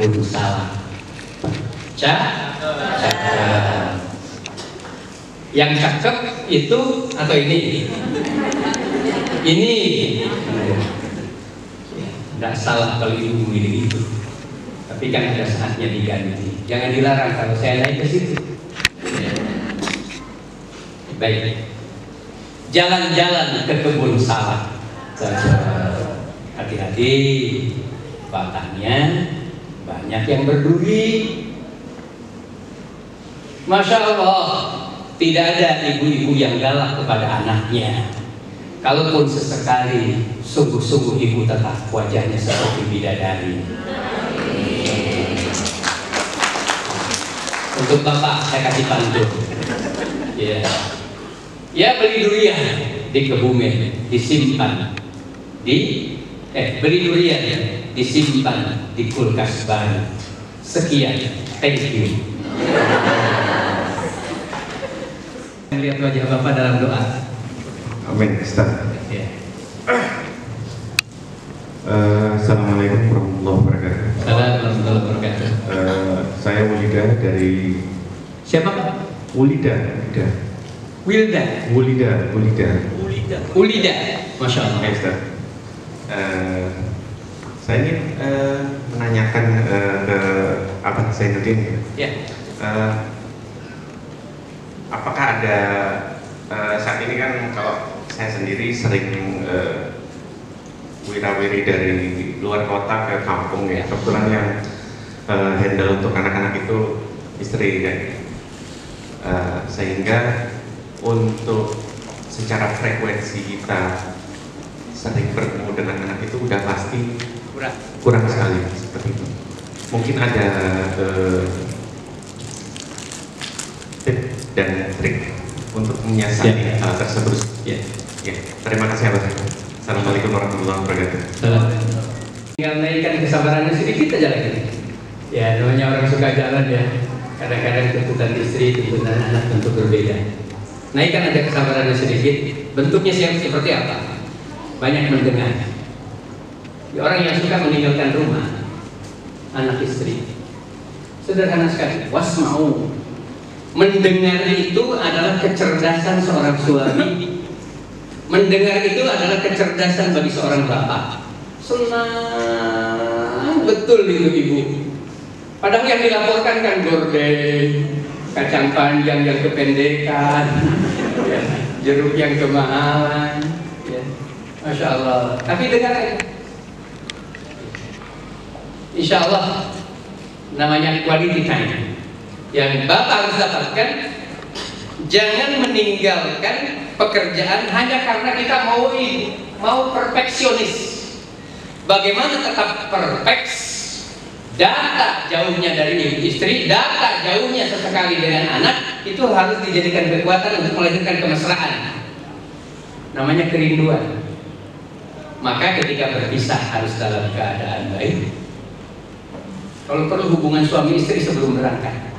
kebun salak. Cakep. Yang cakep itu atau ini? Ini. Tidak salah kalau ibu memilih itu. Tapi kan ada saatnya diganti. Jangan dilarang kalau saya naik ke situ. Baik. Jalan-jalan ke kebun salak. Hati-hati, batangnya banyak yang berduri. Masya Allah, tidak ada ibu-ibu yang galak kepada anaknya. Kalaupun sesekali, sungguh-sungguh ibu tetap wajahnya seperti bidadari. Untuk bapak saya kasih pantun. Ya, ya beli durian di Kebumen, disimpan beli durian disimpan di kulkas baru. Sekian, thank you. Lihat wajah bapak dalam doa. Amin, Ustaz. Ya. Assalamualaikum warahmatullahi wabarakatuh. Assalamualaikum warahmatullahi wabarakatuh. Saya Wulida dari Siapa Pak? Wulida. Wilda. Ulida. Masya Allah. Oke, Ustaz. Saya ingin menanyakan ke Abang Zainuddin. Ya. Apakah ada saat ini kan kalau saya sendiri sering wirawiri dari luar kota ke kampung ya. Kebetulan yang handle untuk anak-anak itu istri kan. Sehingga untuk secara frekuensi kita sering bertemu dengan anak itu udah pasti kurang sekali seperti itu. Mungkin ada tip dan trik untuk menyiasati hal tersebut. Ya. Terima kasih Abang. Assalamualaikum warahmatullahi wabarakatuh. Tinggal naikkan kesabarannya sedikit aja lagi. Ya, namanya orang suka jalan ya. Kadang-kadang tuntutan istri, tuntutan anak tentu berbeda. Naikkan aja kesabarannya sedikit. Bentuknya seperti apa? Banyak mendengar. Ya, orang yang suka meninggalkan rumah, anak istri, sederhana sekali. Wasma'u. Mendengar itu adalah kecerdasan seorang suami. Mendengar itu adalah kecerdasan bagi seorang bapak. Senang betul itu ibu. Padahal yang dilaporkan kan gorden, kacang panjang yang kependekan, ya, jeruk yang kemahalan, ya. Masya Allah. Tapi dengar aja. Insya Allah namanya quality time. Yang bapak harus dapatkan, jangan meninggalkan pekerjaan hanya karena kita mau perfeksionis. Bagaimana tetap perfect? Data jauhnya dari istri, data jauhnya sesekali dengan anak, itu harus dijadikan kekuatan untuk melahirkan kemesraan. Namanya kerinduan. Maka ketika berpisah harus dalam keadaan baik. Kalau perlu hubungan suami istri sebelum berangkat.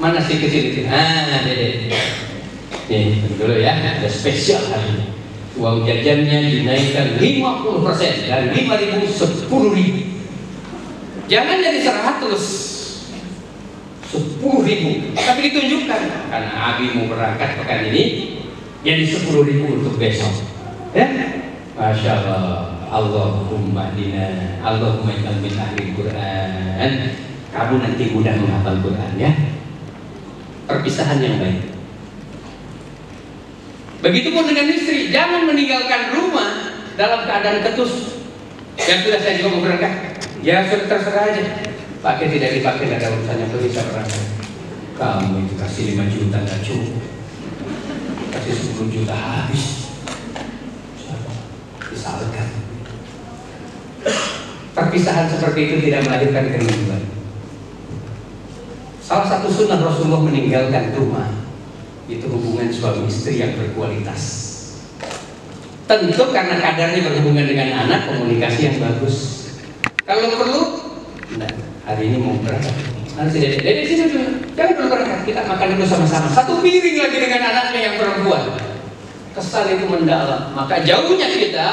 Mana si kecil itu? Dede. Nih, dulu ya, ada spesial hari ini. Uang jajannya dinaikkan 50% dari 5.000 10.000. Jangan jadi 100, 10.000, tapi ditunjukkan karena Abi mau berangkat pekan ini, jadi 10.000 untuk besok. Ya, Masya Allah. Allahumma dina, Allahumma ij'al min ahli Quran. Kamu nanti mudah menghafal Quran ya. Perpisahan yang baik. Begitupun dengan istri, jangan meninggalkan rumah dalam keadaan ketus. Yang sudah saya juga mau berangkat. Ya sudah terserah aja. Pakai tidak dipakai tidak ada urusannya, tuh bisa berangkat. Kamu itu kasih 5 juta nggak cukup, kasih 10 juta habis. Disalurkan. Perpisahan seperti itu tidak melahirkan kerinduan. Salah satu sunnah Rasulullah meninggalkan rumah itu hubungan suami istri yang berkualitas. Tentu karena kadarnya berhubungan dengan anak, komunikasi yang bagus. Kalau perlu, nah, hari ini mau berangkat. Nanti Dede sini dulu, jangan dulu berangkat, kita makan dulu sama-sama. Satu piring lagi dengan anaknya yang perempuan. Kesal itu mendalam, maka jauhnya kita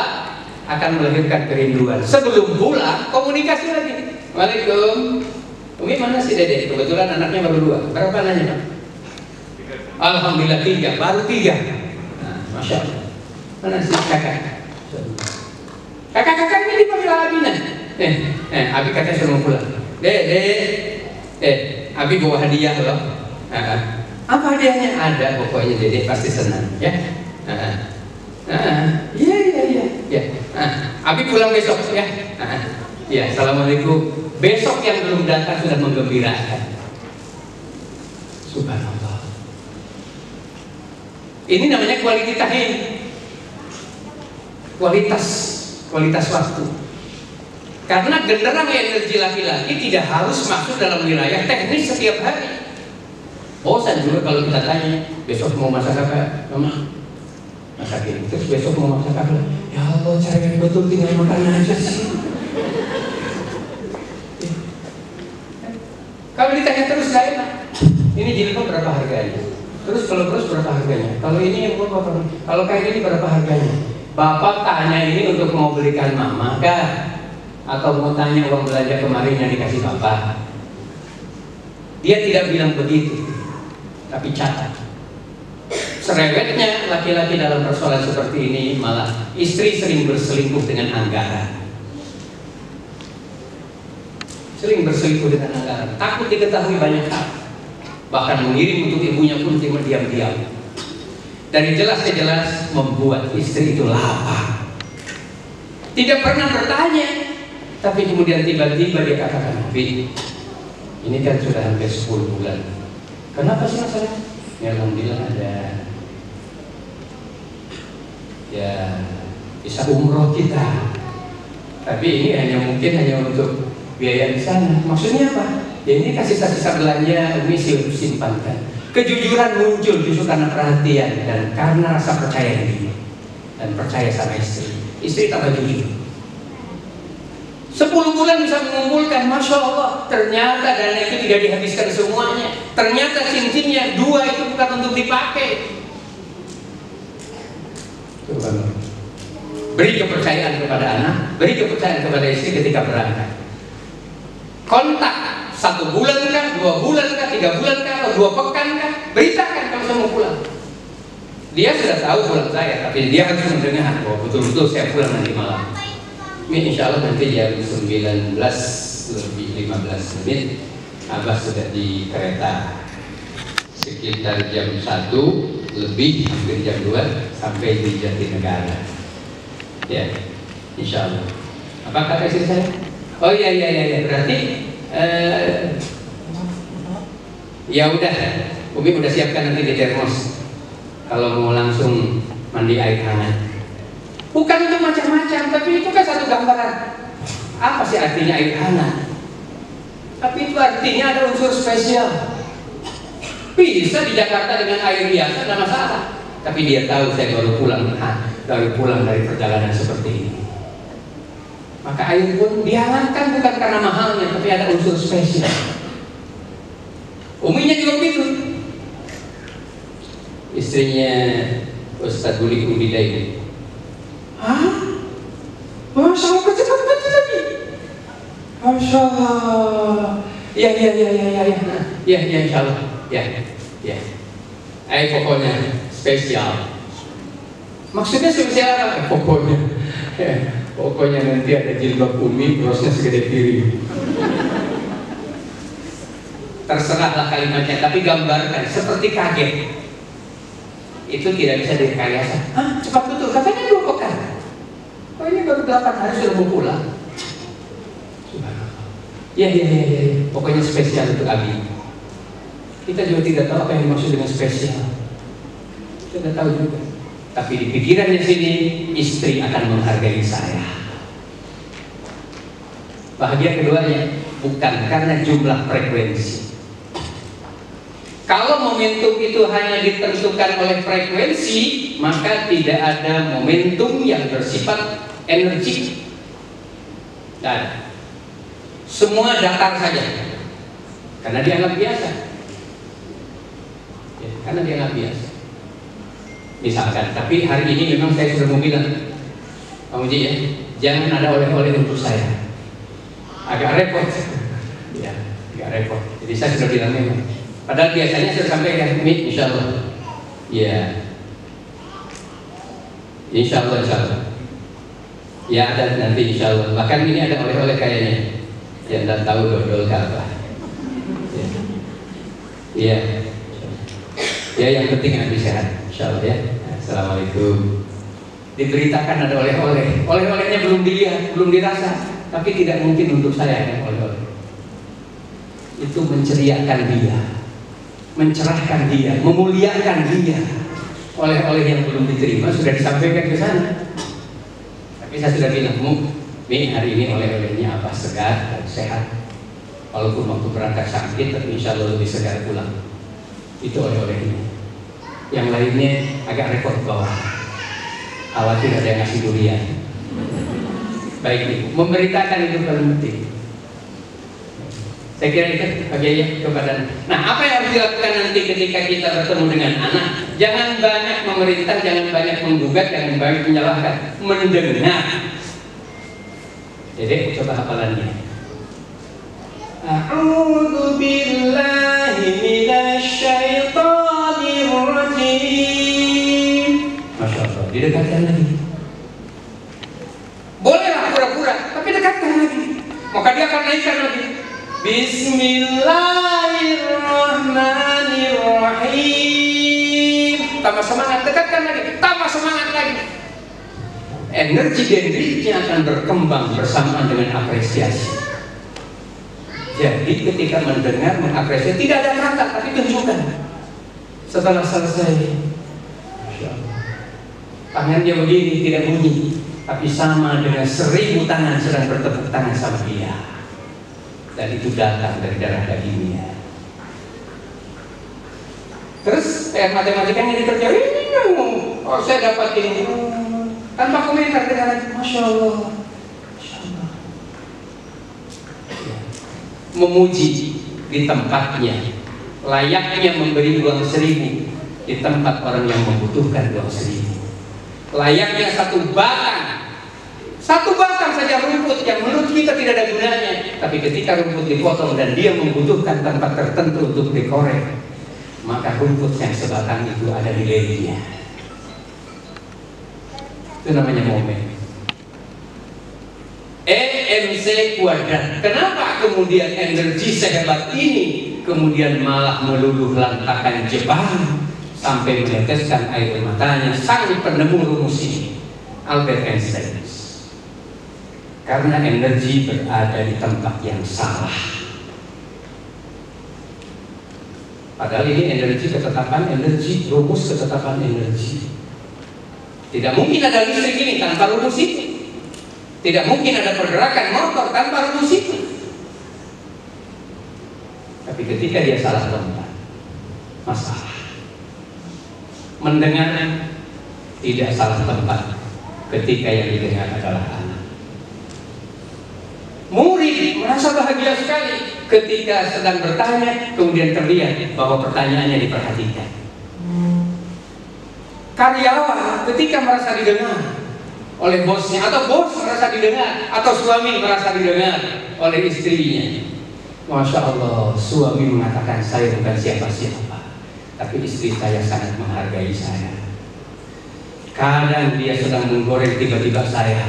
akan melahirkan kerinduan. Sebelum pulang, komunikasi lagi. Waalaikumsalam. Umi mana si Dede? Kebetulan anaknya baru 2. Berapa anaknya, Pak? Alhamdulillah 3, baru 3. Nah, Masya Allah. Mana si kakak? Kakak-kakak ini dipanggil Abina. Abi katanya suruh pulang. Abi bawa hadiah loh. Apa hadiahnya? Ada, pokoknya Dede pasti senang ya. Iya. Abi pulang besok ya. Ya, assalamualaikum. Besok yang belum datang sudah menggembirakan. Subhanallah. Ini namanya quality time. Kualitas waktu. Karena genderang energi laki-laki tidak harus masuk dalam wilayah teknis setiap hari. Bosan juga kalau kita tanya, besok mau masak apa? Mama, masak ini. Terus besok mau masak apa? Ya Allah, cara yang betul tinggal makan aja sih. Kalau ditanya terus gak enak. Ini jilbab berapa harganya? Terus kalau berapa harganya? Kalau ini yang berapa? Kalau kayak ini berapa harganya? Bapak tanya ini untuk mau belikan mama kah? Atau mau tanya uang belanja kemarin yang dikasih bapak? Dia tidak bilang begitu, tapi catat. Serewetnya laki-laki dalam persoalan seperti ini malah istri sering berselingkuh dengan anggaran. Takut diketahui banyak hal. Bahkan mengirim untuk ibunya pun diam-diam. Dari jelas ke jelas membuat istri itu lapar. Tidak pernah bertanya, tapi kemudian tiba-tiba dia katakan, "Bi, ini kan sudah hampir 10 bulan. Kenapa sih masalahnya?" Ya alhamdulillah ada. Ya bisa umroh kita. Tapi ini mungkin hanya untuk biaya di sana. Maksudnya apa? Ya ini kasih sisa belanja Umi simpankan. Kejujuran muncul justru karena perhatian dan karena rasa percaya diri dan percaya sama istri. Istri tambah jujur. 10 bulan bisa mengumpulkan, Masya Allah. Ternyata dana itu tidak dihabiskan semuanya. Ternyata cincinnya 2 itu bukan untuk dipakai. Beri kepercayaan kepada anak, beri kepercayaan kepada istri ketika berangkat. Kontak 1 bulan kah, 2 bulan kah, 3 bulan kah, atau 2 pekan kah, beritakan kalau saya mau pulang. Dia sudah tahu pulang saya, tapi dia harus mendengar bahwa betul-betul saya pulang nanti malam. Ini insya Allah nanti jam 19:15 Abah sudah di kereta. Sekitar jam 1 lebih, hampir jam 2 sampai di Jatinegara. Ya, insya Allah. Apa kata istri saya? Oh iya, berarti ya udah, Umi udah siapkan nanti di termos. Kalau mau langsung mandi air hangat. Bukan untuk macam-macam, tapi itu kan satu gambaran. Apa sih artinya air hangat? Tapi itu artinya ada unsur spesial. Bisa di Jakarta dengan air biasa, tidak masalah. Tapi dia tahu saya baru pulang dari perjalanan seperti ini. Maka air pun dihangatkan bukan karena mahalnya, tapi ada unsur spesial. Uminya juga begitu. Istrinya Ustadz Bulik Ubida ini. Hah? Masya Allah, cepat lagi. Masya Allah. Ya, insya Allah. Ya. Pokoknya spesial. Maksudnya spesial apa? Pokoknya nanti ada jilbab Umi, brosnya segede piring. Terserahlah kalimatnya, tapi gambarkan seperti kaget. Itu tidak bisa direkayasa. Cepat betul, katanya 2 pekan. Oh ini baru 8 hari sudah mau pulang. Subhanallah. Ya. Pokoknya spesial untuk Abi. Kita juga tidak tahu apa yang dimaksud dengan spesial. Kita tidak tahu juga. Tapi di pikirannya sini, istri akan menghargai saya. Bahagia keduanya bukan karena jumlah frekuensi. Kalau momentum itu hanya ditentukan oleh frekuensi, maka tidak ada momentum yang bersifat energi. Dan semua datar saja, karena dianggap biasa. Karena dianggap biasa. Misalkan, tapi hari ini memang saya sudah mau bilang, Pak Muji ya, jangan ada oleh-oleh untuk saya. agak repot. Ya, agak repot. Jadi saya sudah bilang memang. Padahal biasanya saya sampaikan, insya Allah. Ya, insya Allah, insya Allah. Ya ada nanti insya Allah. Bahkan ini ada oleh-oleh kayaknya. Yang tidak tahu dodol ke apa. Ya, ya yang penting habis sehat. Insya Allah ya. Assalamualaikum. Diberitakan ada oleh-oleh. Oleh-olehnya belum dilihat, belum dirasa. Tapi tidak mungkin untuk saya ya oleh-oleh. Itu menceriakan dia, mencerahkan dia, memuliakan dia. Oleh-oleh yang belum diterima sudah disampaikan ke sana. Tapi saya sudah bilang, Mi, hari ini oleh-olehnya apa? Segar dan sehat. Walaupun waktu berangkat sakit, tapi insya Allah lebih segar pulang. Itu oleh-olehnya. Yang lainnya agak repot bawah. Khawatir ada yang ngasih durian. Baik Ibu, memberitakan itu paling penting. Saya kira itu bagian kepada. Nah, apa yang harus dilakukan nanti ketika kita bertemu dengan anak? Jangan banyak memerintah, jangan banyak menggugat, jangan banyak menyalahkan. Mendengar. Jadi coba hafalannya. A'udzu billahi minasy syaithanir rajim. Masya Allah, didekatkan lagi. Bolehlah pura-pura, tapi dekatkan lagi. Maka dia akan naikkan lagi. Bismillahirrahmanirrahim. Tambah semangat, dekatkan lagi. Tambah semangat lagi. Energi dendritnya akan berkembang bersamaan dengan apresiasi. Jadi ketika mendengar, mengapresiasi, tidak ada kata, tapi tunjukkan. Setelah selesai, tangan dia begini, tidak bunyi, tapi sama dengan 1000 tangan sedang bertepuk tangan sama dia. Dan itu datang dari darah dagingnya. Terus matematikanya dikerjain, oh saya dapat ini, tanpa komentar dengan Masya Allah, Masya Allah. Memuji di tempatnya, layaknya memberi uang 1000 di tempat orang yang membutuhkan uang 1000. Layaknya satu batang saja rumput yang menurut kita tidak ada gunanya, tapi ketika rumput dipotong dan dia membutuhkan tempat tertentu untuk dikorek, maka rumput yang sebatang itu ada nilainya. Itu namanya momen. EMC kuadrat. Kenapa kemudian energi sehebat ini kemudian malah meluluh lantakan Jepang sampai meneteskan air matanya sang penemu rumus ini, Albert Einstein? Karena energi berada di tempat yang salah. Padahal ini energi ketetapan energi, rumus ketetapan energi. Tidak mungkin ada listrik ini tanpa rumus itu. Tidak mungkin ada pergerakan motor tanpa rumus itu. Tapi ketika dia salah tempat, masalah. Mendengar tidak salah tempat ketika yang didengar adalah anak. Murid merasa bahagia sekali ketika sedang bertanya, kemudian terlihat bahwa pertanyaannya diperhatikan. Karyawan ketika merasa didengar oleh bosnya, atau bos merasa didengar, atau suami merasa didengar oleh istrinya. Masya Allah, suami mengatakan saya bukan siapa-siapa, tapi istri saya sangat menghargai saya. Kadang dia sedang menggoreng tiba-tiba saya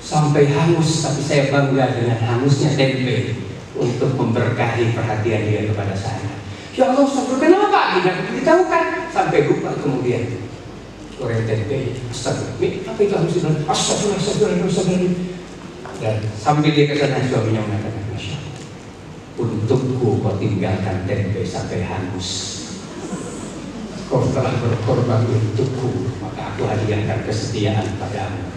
sampai hangus, tapi saya bangga dengan hangusnya tempe untuk memberkahi perhatian dia kepada saya. Ya Allah, kenapa tidak diberitahukan? Sampai lupa kemudian goreng tempe, astagfirullah, apa itu harus bilang astagfirullah. Dan sambil dia kesana, suaminya mengatakan, Masya Allah, untukku kau tinggalkan tempe sampai hangus. Kau telah berkorban untukku, maka aku hadiahkan kesetiaan padamu.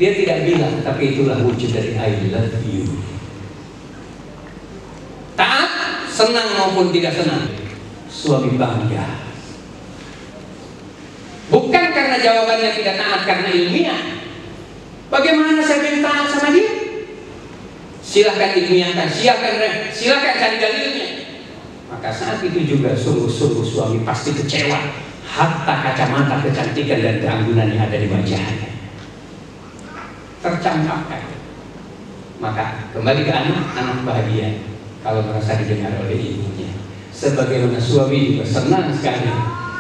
Dia tidak bilang, tapi itulah wujud dari I love you. Taat, senang maupun tidak senang, suami bangga. Bukan karena jawabannya tidak taat karena ilmiah. Bagaimana saya bisa taat sama dia? Silahkan ilmiahkan, silahkan cari dalilnya. Maka saat itu juga sungguh-sungguh suami pasti kecewa. Hatta kacamata kecantikan dan keanggunan yang ada di wajahnya tercampakkan. Maka kembali ke anak, anak bahagia kalau merasa didengar oleh ibunya. Sebagaimana suami juga senang sekali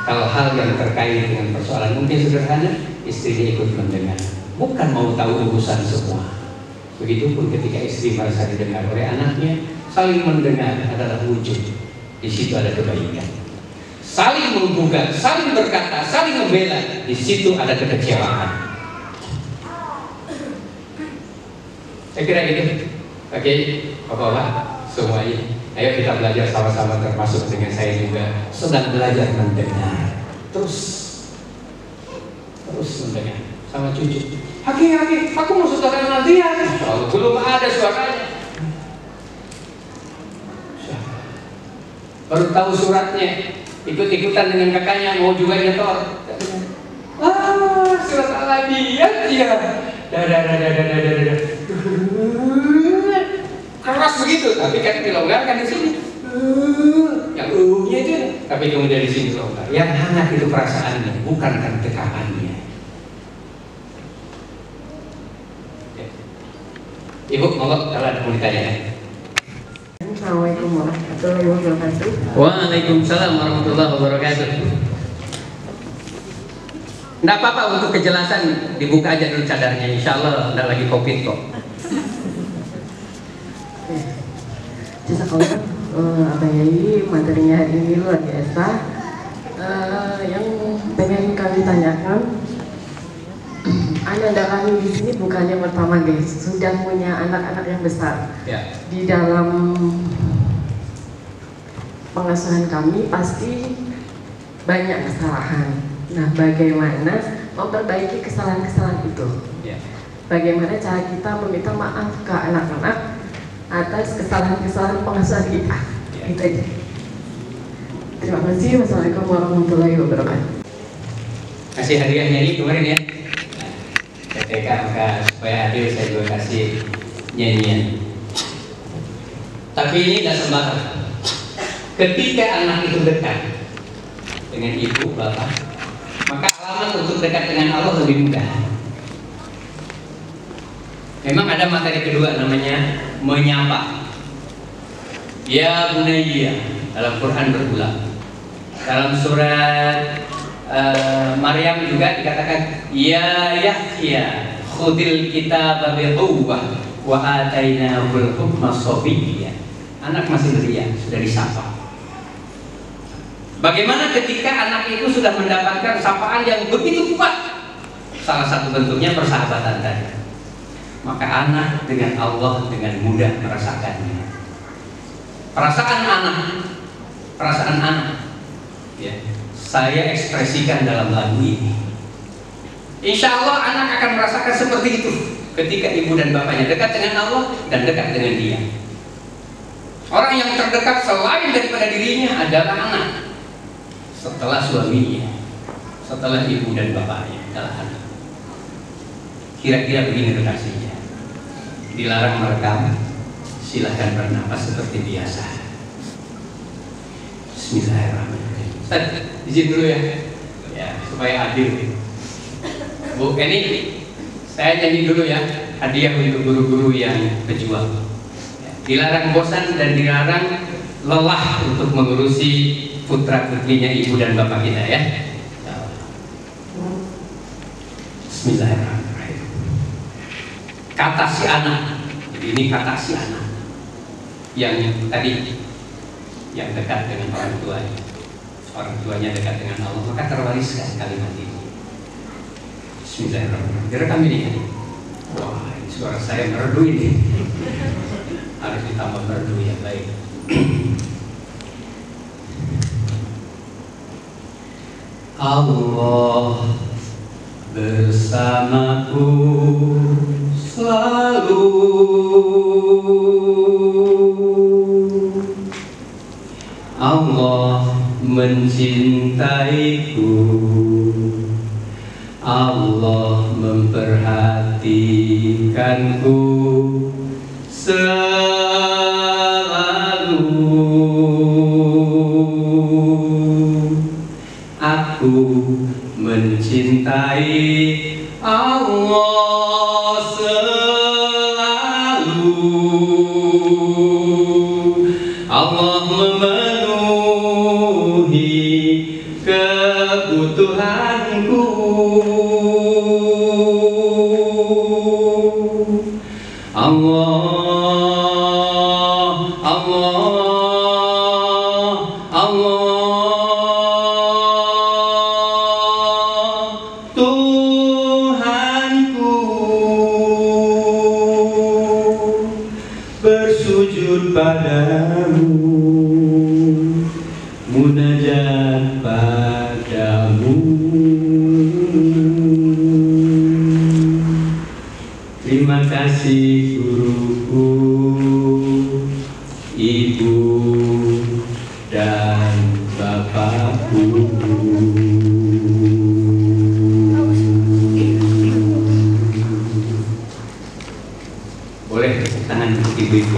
kalau hal yang terkait dengan persoalan mungkin sederhana, istrinya ikut mendengar, bukan mau tahu urusan semua. Begitupun ketika istri merasa didengar oleh anaknya, saling mendengar adalah wujud. Di situ ada kebaikan. Saling menggugat, saling berkata, saling membela, di situ ada kekecewaan. Saya kira gitu. Oke, Bapak-bapak semuanya, ayo kita belajar sama-sama, termasuk dengan saya juga sedang belajar mendengar. Terus mendengar sama cucu. Haki, aku mau saudara nanti ya. Oh, belum ada suaranya. Baru tahu suratnya, ikut-ikutan dengan kakaknya mau juga nyetor. Surat Al-Adiyat ya. Keras begitu, tapi kan dilonggarkan di sini. Yang nya itu, tapi kemudian di sini longgar. Yang hangat itu perasaannya, bukan kan tekapannya. Ibu, monggo kalau ada mau ditanya. Assalamualaikum warahmatullahi wabarakatuh. Waalaikumsalam warahmatullahi wabarakatuh. Nggak apa-apa, untuk kejelasan dibuka aja dulu cadarnya. Insya Allah nggak lagi COVID kok. Jazakallah, Abang Yai, materinya hari ini luar biasa. Yang pengen kami tanyakan, anak kami di sini bukan yang pertama guys, sudah punya anak-anak yang besar. Ya. Di dalam pengasuhan kami pasti banyak kesalahan. Nah, bagaimana memperbaiki kesalahan-kesalahan itu? Ya. Bagaimana cara kita meminta maaf ke anak-anak atas kesalahan-kesalahan pengasuhan kita? Ya. Itu aja. Terima kasih. Wassalamualaikum warahmatullahi wabarakatuh. Kasih hadiahnya ini kemarin ya. TK, maka supaya adil saya juga kasih nyanyian. Tapi ini tidak sembarang. Ketika anak itu dekat dengan ibu, bapak, maka alamat untuk dekat dengan Allah lebih mudah. Memang ada materi kedua namanya menyapa. Ya bunayya, dalam Quran berulang. Dalam surat Maryam juga dikatakan ya Yahya khudil kitaba biquwwah wa atainahul hukma sabiyya. Anak masih belia, sudah disapa. Bagaimana ketika anak itu sudah mendapatkan sapaan yang begitu kuat? Salah satu bentuknya persahabatan tadi. Maka anak dengan Allah dengan mudah merasakannya. Perasaan anak ya, saya ekspresikan dalam lagu ini. Insya Allah anak akan merasakan seperti itu ketika ibu dan bapaknya dekat dengan Allah dan dekat dengan dia. Orang yang terdekat selain daripada dirinya adalah anak. Setelah suaminya, setelah ibu dan bapaknya adalah anak. Kira-kira begini relasinya. Dilarang merekam, silahkan bernapas seperti biasa. Bismillahirrahmanirrahim. Ustaz, izin dulu ya, supaya adil. Bu, ini saya nyanyi dulu ya, hadiah untuk guru-guru yang pejuang. Dilarang bosan dan dilarang lelah untuk mengurusi putra putrinya ibu dan bapak kita ya. Bismillahirrahmanirrahim. Kata si anak, ini kata si anak yang tadi yang dekat dengan orang tuanya dekat dengan Allah, maka terwariskan kalimat ini. Bismillahirrahmanirrahim. Direkam ini. Wah, ini suara saya merdu ini. Harus ditambah merdu ya, baik. Allah bersamaku selalu, Allah mencintaiku, Allah memperhatikanku selalu. Aku mencintai Allah selalu. Allah memenuhi kebutuhanku. Allah, Allah, Allah, Tuhanku, bersujud padamu, munajat padamu. Terima kasih guruku, ibu dan bapakku. Boleh tepuk tangan ibu-ibu.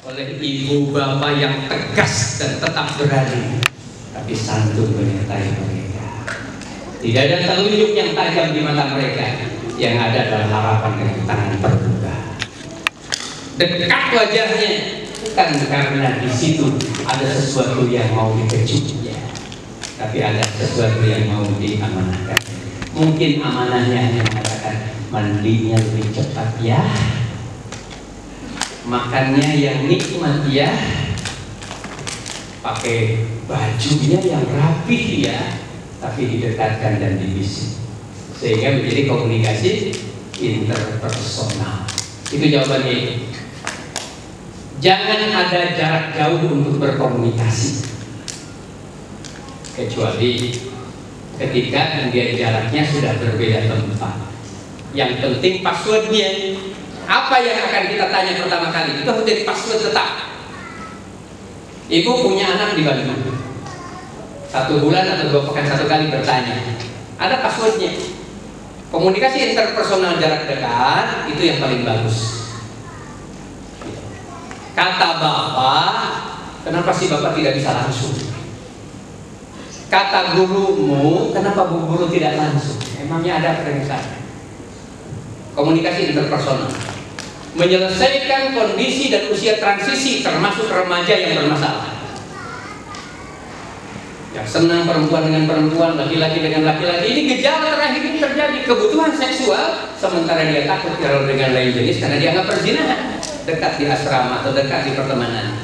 Oleh ibu bapak yang tegas dan tetap berani, tapi santun menyertai mereka. Tidak ada telunjuk yang tajam di mata mereka. Yang ada adalah harapan dengan tangan terbuka. Dekat wajahnya, bukan karena di situ ada sesuatu yang mau dikejutnya, tapi ada sesuatu yang mau diamanahkan. Mungkin amanahnya yang mengatakan mandinya lebih cepat ya, makannya yang nikmat ya, pakai bajunya yang rapih ya, tapi didekatkan dan dibisik, sehingga menjadi komunikasi interpersonal. Itu jawabannya. Jangan ada jarak jauh untuk berkomunikasi, kecuali ketika dia jaraknya sudah berbeda tempat. Yang penting passwordnya. Apa yang akan kita tanya pertama kali itu harus jadi password tetap. Ibu punya anak di Bandung, 1 bulan atau 2 pekan 1 kali bertanya, ada passwordnya. Komunikasi interpersonal jarak dekat itu yang paling bagus. Kata bapak, kenapa sih bapak tidak bisa langsung? Kata gurumu, kenapa bu guru tidak langsung? Emangnya ada perintah? Komunikasi interpersonal menyelesaikan kondisi dan usia transisi, termasuk remaja yang bermasalah. Yang senang perempuan dengan perempuan, laki-laki dengan laki-laki. Ini gejala terakhir ini terjadi, kebutuhan seksual, sementara dia takut kalau dengan lain jenis karena dia nggak perzinahan. Dekat di asrama atau dekat di pertemanan,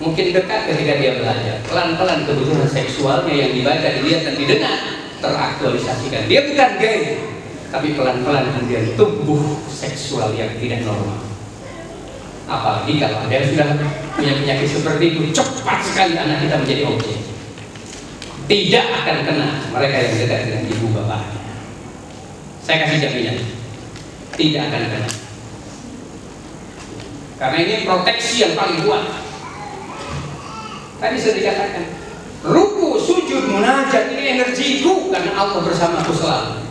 mungkin dekat ketika dia belajar. Pelan-pelan kebutuhan seksualnya yang dibaca, dilihat dan didengar teraktualisasikan. Dia bukan gay, tapi pelan-pelan dia tumbuh seksual yang tidak normal. Apalagi kalau ada yang sudah punya penyakit seperti itu, cepat sekali anak kita menjadi objek. Tidak akan kena mereka yang dekat dengan ibu bapaknya. Saya kasih jaminan, tidak akan kena. Karena ini proteksi yang paling kuat. Tadi sudah dikatakan, ruku, sujud, munajat ini energiku karena Allah bersamaku selalu.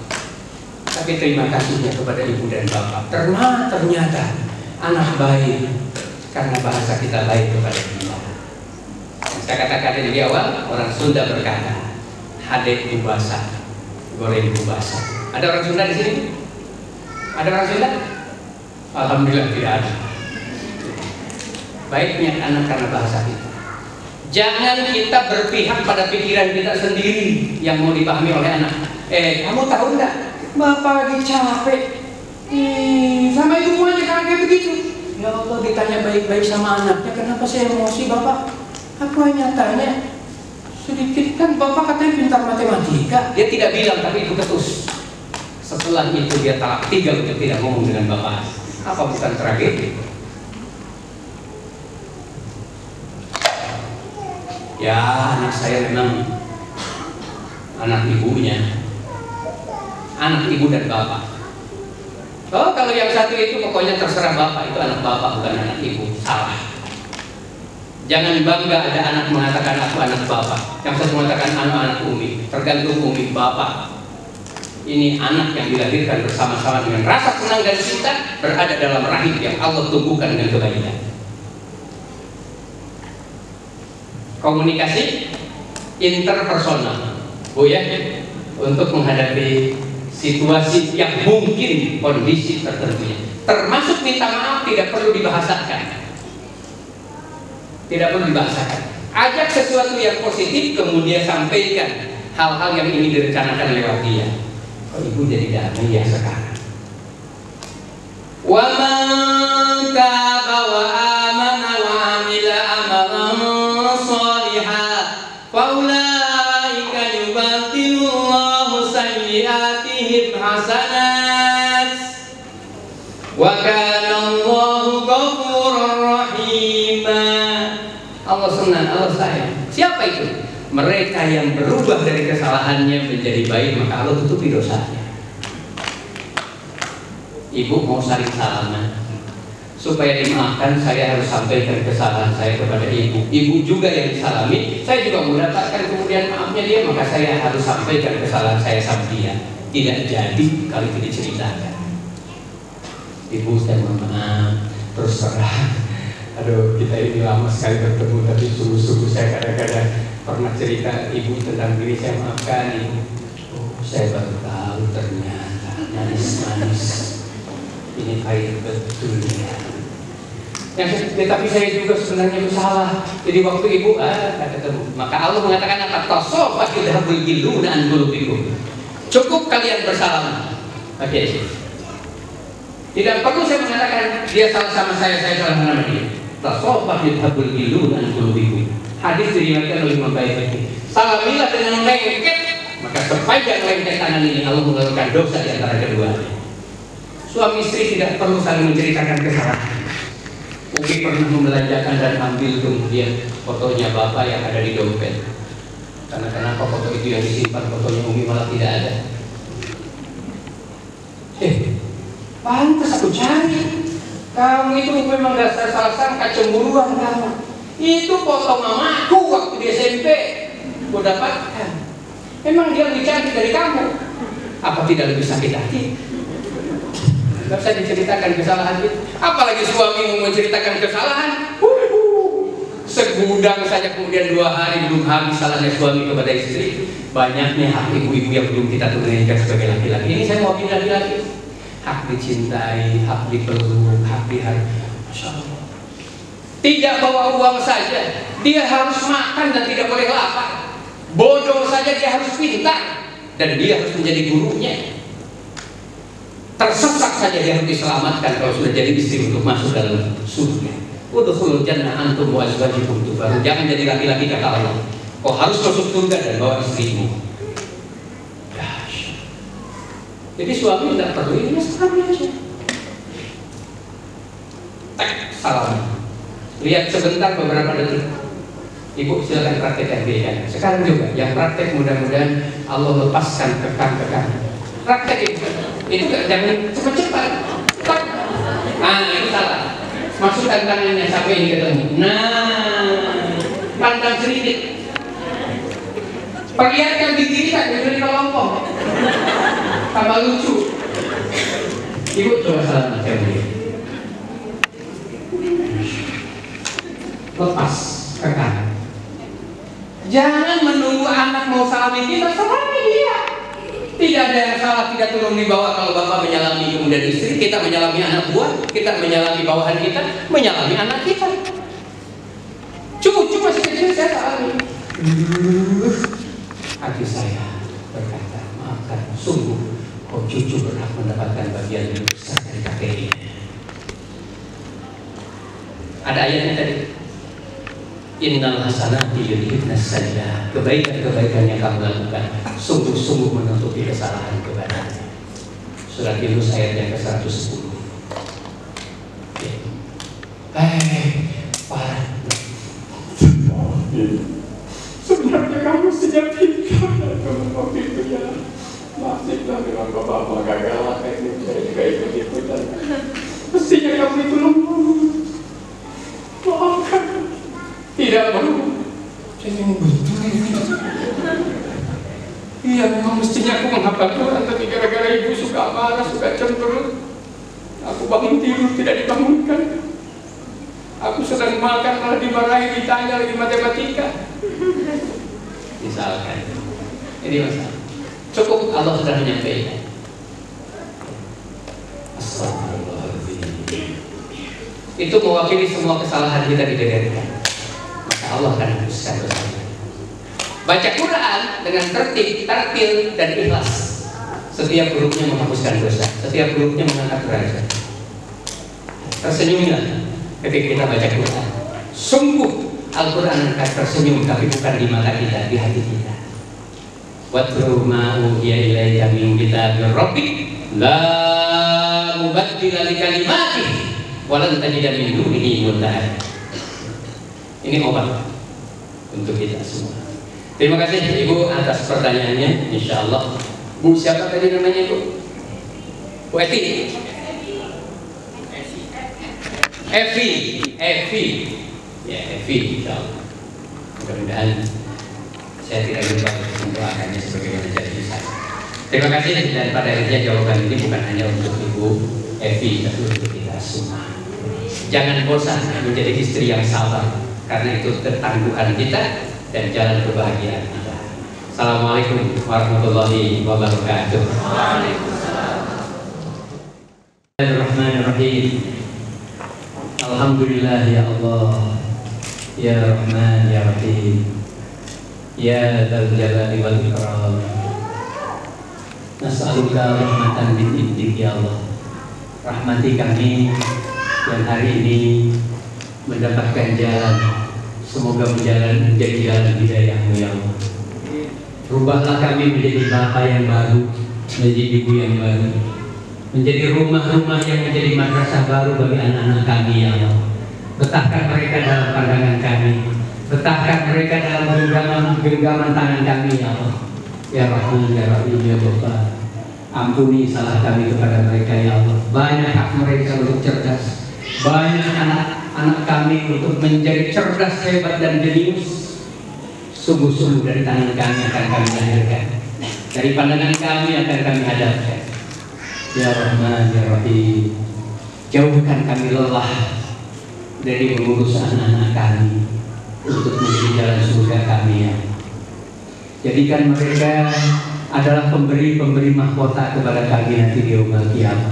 Tapi terima kasihnya kepada ibu dan bapak. Ternyata anak baik karena bahasa kita baik kepada dia. Saya katakan di awal, orang Sunda berkata, hadek bubasa, goreng bubasa. Ada orang Sunda di sini? Ada orang Sunda? Alhamdulillah tidak ada. Baiknya anak karena bahasa kita. Jangan kita berpihak pada pikiran kita sendiri yang mau dipahami oleh anak. Kamu tahu nggak? Bapak lagi capek. Sama ibu aja karena kayak begitu. Ya Allah, ditanya baik-baik sama anaknya, kenapa saya emosi bapak? Aku hanya tanya sedikit, kan bapak katanya pintar matematika. Dia tidak bilang, tapi itu ketus. Setelah itu dia talak 3 untuk tidak ngomong dengan bapak. Apa bukan tragedi? Ya, anak saya memang anak ibunya, anak ibu dan bapak. Oh, kalau yang satu itu pokoknya terserah bapak, itu anak bapak bukan anak ibu. Salah. Jangan bangga ada anak mengatakan aku anak bapak, yang satu mengatakan anak umi. Tergantung umi bapak. Ini anak yang dilahirkan bersama-sama dengan rasa senang dan cinta, berada dalam rahim yang Allah tumbuhkan dengan kebaikan. Komunikasi interpersonal, Bu ya, untuk menghadapi situasi yang mungkin kondisi tertentunya. Termasuk minta maaf tidak perlu dibahasakan. Tidak perlu dibahasakan. Ajak sesuatu yang positif, kemudian sampaikan hal-hal yang ingin direncanakan lewat dia. Oh, ibu jadi damai ya sekarang. Wa man taba wa amana wa amila amalan shalihan fa ulaika yubaddilullahu sayyi'atihim hasanat wa kana Allahu ghafurur rahima. Allah senang, Allah sayang. Siapa itu? Mereka yang berubah dari kesalahannya menjadi baik, maka Allah tutupi dosanya. Ibu mau saling salaman, supaya dimaafkan saya harus sampaikan kesalahan saya kepada ibu. Ibu juga yang disalami, saya juga mendapatkan kemudian maafnya dia, maka saya harus sampaikan kesalahan saya sama dia. Tidak jadi kalau itu diceritakan. Ibu, saya mohon maaf, terus terang. Aduh, kita ini lama sekali bertemu, tapi sungguh-sungguh saya kadang-kadang pernah cerita ibu tentang diri saya, maafkan ibu. Oh, saya baru tahu ternyata manis-manis ini air betul ya. Tapi saya juga sebenarnya bersalah. Jadi waktu ibu ketemu, maka Allah mengatakan apa? Tasawwaf tidak bergiluna an qulubikum. Cukup kalian bersalaman. Oke. Tidak perlu saya mengatakan dia salah sama saya salah sama dia. Tasawwaf tidak bergiluna an qulubikum. Hadis diriwayatkan oleh Imam Baihaqi. Salamilah dengan lengket, maka sepanjang lengket tangan ini Allah mengeluarkan dosa di antara keduanya. Suami istri tidak perlu saling menceritakan kesalahan. Umi pernah membelanjakan dan ambil kemudian fotonya bapak yang ada di dompet. Karena kenapa foto itu yang disimpan, fotonya Umi malah tidak ada. Pantas aku cari. Kamu itu memang dasar salah sangka cemburuan kamu. Itu foto mamaku waktu di SMP. Aku dapatkan. Memang dia lebih cantik dari kamu. Apa tidak lebih sakit hati? Gak usah diceritakan kesalahan itu. Apalagi suami mau menceritakan kesalahan. Segudang saja kemudian 2 hari belum habis salahnya suami kepada istri. Banyaknya hak ibu-ibu yang belum kita tunaikan sebagai laki-laki. Ini saya mau pindah laki-laki. Hak dicintai, hak dipeluk, hak dihargai. Masya Allah. Tidak bawa uang saja, dia harus makan dan tidak boleh lapar. Bodoh saja dia harus pintar dan dia harus menjadi gurunya. Tersesat saja dia harus diselamatkan kalau sudah jadi istri untuk masuk dalam surga. Udkhulul jannah antum wa azwajukum tubarun. Jangan jadi laki-laki kata Allah. Kau harus masuk surga dan bawa istrimu. Jadi suami tidak perlu ini sekali aja. Salam. Lihat sebentar beberapa detik. Ibu silakan praktekkan dia. Sekarang juga yang praktek mudah-mudahan Allah lepaskan kekan-kekan. Praktek ini jangan cepat-cepat. Ini salah. Masukkan tangannya sampai ini ketemu. Pandang sedikit. Perlihatkan gigi kita dari kelompok. Tambah lucu. Ibu coba salam saya beri. Lepas ke kanan. Jangan menunggu anak mau salami kita, salami dia. Tidak ada yang salah, tidak turun di bawah kalau bapak menyalami kemudian istri, kita menyalami anak buah, kita menyalami bawahan kita, menyalami anak kita. Cucu masih kecil saya salami. Hati saya berkata, maafkan, sungguh kau cucu berhak mendapatkan bagian lebih besar dari kakeknya. Ada ayatnya tadi. Innal hasanati yudhibnas sayyi'at. Kebaikan-kebaikan yang kamu lakukan sungguh-sungguh menutupi kesalahan kepadanya. Surat Yunus ayat yang ke-110. Parah. Sebenarnya kamu sejak kita waktu itu ya masihlah dengan bapak gagal lah ini saya juga ikut-ikutan. Mestinya kamu itu lembut. Maafkan. Tidak perlu. Iya memang mestinya aku menghafal Quran, tapi gara-gara ibu suka marah, suka cemberut, aku bangun tidur tidak dibangunkan. Aku sedang makan malah dimarahi, ditanya lagi matematika. Misalkan, ini masalah. Cukup Allah sudah menyampaikan. Astagfirullahaladzim. itu mewakili semua kesalahan kita di diri. Maka Allah akan hapuskan dosa kita. Baca Quran dengan tertib, tartil, dan ikhlas. Setiap hurufnya menghapuskan dosa, setiap hurufnya mengangkat derajat. Tersenyumlah ketika kita baca Quran. Sungguh Al-Quran akan tersenyum, tapi bukan di mata kita, di hati kita. Watlu ma'uhiya ilaika min kitabir rabbik la mubaddila li kalimatihi wa lan tajida min dunihi multahada. Ini obat untuk kita semua. Terima kasih Ibu atas pertanyaannya. Insya Allah. Bu siapa tadi namanya Ibu? Bu Eti. Evi. Ya Evi. Insya Allah. Mudah-mudahan saya tidak lupa mendoakannya sebagaimana janji saya. Terima kasih, dan pada akhirnya jawaban ini bukan hanya untuk Ibu Evi, tapi untuk kita semua. Jangan bosan menjadi istri yang sabar, karena itu ketangguhan kita dan jalan kebahagiaan kita. Assalamualaikum warahmatullahi wabarakatuh. Waalaikumsalam. Bismillahirrahmanirrahim. Alhamdulillah ya Allah, ya Rahman ya Rahim, ya Dzal Jalali wal Ikram. Nas'aluka rahmatan min indik ya Allah. Rahmati kami yang hari ini mendapatkan jalan, semoga menjadi jalan hidayah-Mu ya Allah. Rubahlah kami menjadi bapak yang baru, menjadi ibu yang baru, menjadi rumah-rumah yang menjadi madrasah baru bagi anak-anak kami ya Allah. Letakkan mereka dalam pandangan kami, letakkan mereka dalam genggaman tangan kami ya Allah. Ya Rahman ya Rahim ya Bapa, ampuni salah kami kepada mereka ya Allah. Banyak hak mereka untuk cerdas, banyak anak kami untuk menjadi cerdas, hebat dan jenius. Sungguh-sungguh dari tangan kami akan kami lahirkan, dari pandangan kami akan kami hadapkan. Ya Rahman ya Rahim, jauhkan kami lelah dari mengurus anak-anak kami untuk menjadi jalan surga kami ya. Jadikan mereka adalah pemberi mahkota kepada kami nanti di yaumul qiyamah.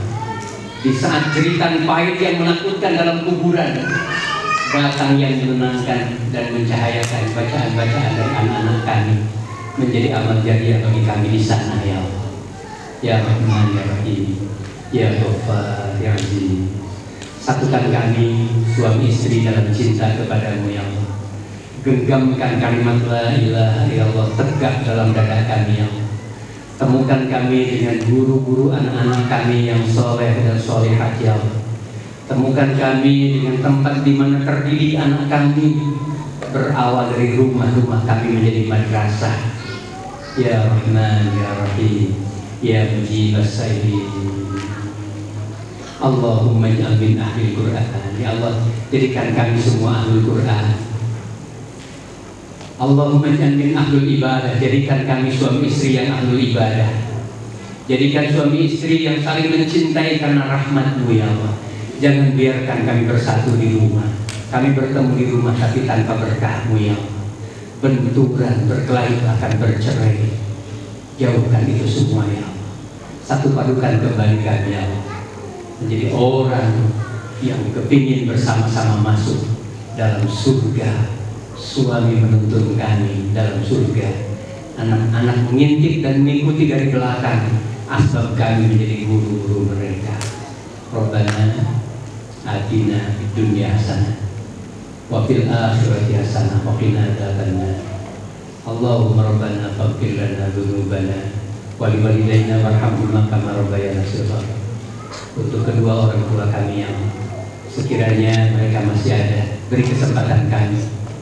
Di saat jeritan pahit yang menakutkan dalam kuburan, datang yang menenangkan dan mencahayakan bacaan-bacaan dari anak-anak kami menjadi amal jariah bagi kami di sana ya Allah. Ya Rahman ya Rahim, ya Ghaffar ya Aziz. Satukan kami suami istri dalam cinta kepadamu ya Allah. Genggamkan kalimat la ilaha illallah tegak dalam dada kami ya Allah. Temukan kami dengan guru-guru anak-anak kami yang soleh dan solehat ya Allah. Temukan kami dengan tempat di mana terdiri anak kami, berawal dari rumah-rumah kami menjadi madrasah. Ya Rahman ya Rahim, ya Mujibas Sayyidin. Allahumma ij'al min ahlil Qur'an. Ya Allah, jadikan kami semua ahlul Qur'an. Allahumma ij'al min ahlul ibadah. Jadikan kami suami istri yang ahlul ibadah. Jadikan suami istri yang saling mencintai karena rahmat-Mu ya Allah. Jangan biarkan kami bersatu di rumah, kami bertemu di rumah tapi tanpa berkah-Mu ya Allah. Benturan, berkelahi, bahkan bercerai. Jauhkan itu semua ya Allah. Satu padukan kembali kami ya Allah, menjadi orang yang kepingin bersama-sama masuk dalam surga. Suami menuntun kami dalam surga, anak-anak mengintip dan mengikuti dari belakang, asbab kami menjadi guru-guru mereka. Rabbana atina fid dunya hasanah wa fil akhirati hasanah wa qina adzabannar. Allahumma rabbana faghfir lana dzunubana wa liwalidayna warhamhuma kama rabbayana shighara. Untuk kedua orang tua kami yang sekiranya mereka masih ada, beri kesempatan kami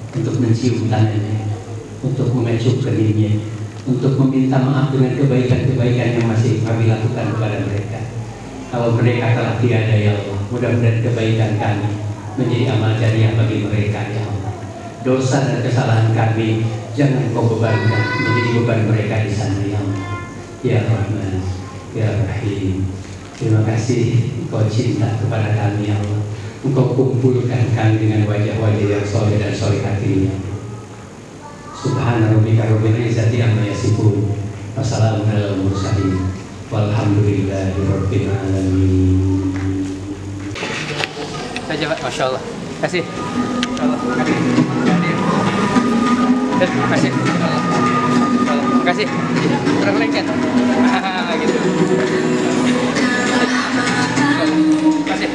untuk mencium tangannya, untuk mengecup keningnya, untuk meminta maaf dengan kebaikan-kebaikan yang masih kami lakukan kepada mereka. Kalau mereka telah tiada ya Allah, mudah-mudahan kebaikan kami menjadi amal jariah bagi mereka ya Allah. Dosa dan kesalahan kami jangan Kau bebankan menjadi beban mereka di sana ya Allah. Ya Rahman, ya Rahim, terima kasih Engkau cinta kepada kami ya Allah. Engkau kumpulkan kami dengan wajah-wajah yang soleh dan solehat ini. Subhana rabbika rabbil izzati amma yasifun, wassalamun alal mursalin, walhamdulillahi rabbil alamin. Saja Pak, Masya Allah. Kasih. Masya Allah. Kasih. Kasih. Kurang lengket. Gitu. Kasih.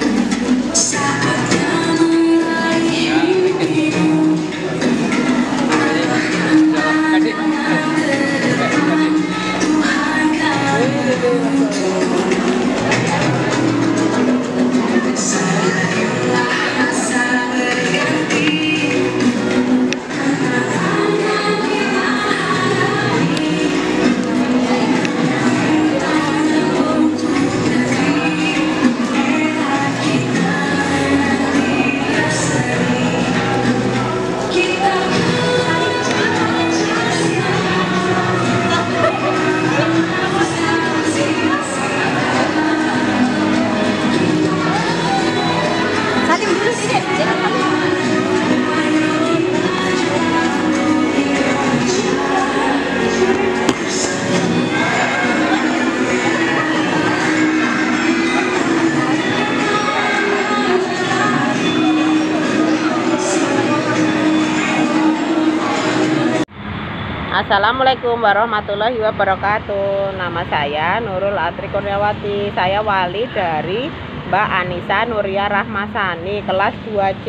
Assalamualaikum warahmatullahi wabarakatuh. Nama saya Nurul Atri Kurniawati. Saya wali dari Mbak Anissa Nuria Rahmasani kelas 2C.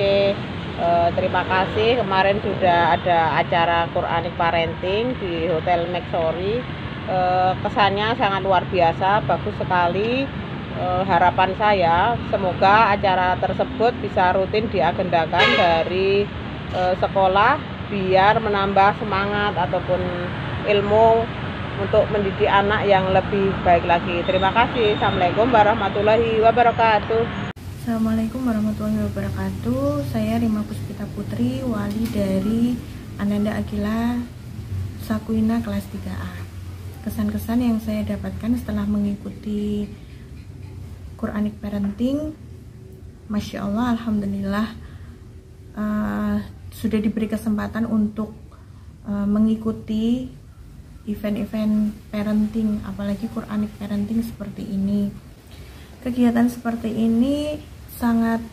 Terima kasih, kemarin sudah ada acara Quranic Parenting di Hotel Maxori. Kesannya sangat luar biasa, bagus sekali. Harapan saya semoga acara tersebut bisa rutin diagendakan dari sekolah biar menambah semangat ataupun ilmu untuk mendidik anak yang lebih baik lagi. Terima kasih. Assalamualaikum warahmatullahi wabarakatuh. Assalamualaikum warahmatullahi wabarakatuh. Saya Rima Puspita Putri, wali dari Ananda Akila Sakuina kelas 3A. Kesan-kesan yang saya dapatkan setelah mengikuti Quranic Parenting, Masya Allah, Alhamdulillah, sudah diberi kesempatan untuk mengikuti event-event parenting, apalagi Quranic Parenting seperti ini. Kegiatan seperti ini sangat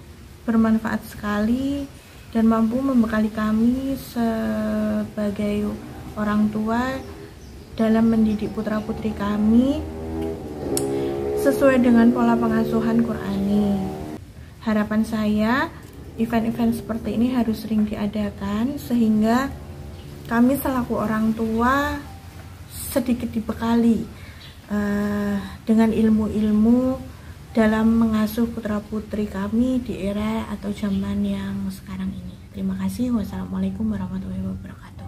bermanfaat sekali dan mampu membekali kami sebagai orang tua dalam mendidik putra-putri kami sesuai dengan pola pengasuhan Qurani. Harapan saya event-event seperti ini harus sering diadakan sehingga kami selaku orang tua sedikit dibekali dengan ilmu-ilmu dalam mengasuh putra-putri kami di era atau zaman yang sekarang ini. Terima kasih. Wassalamualaikum warahmatullahi wabarakatuh.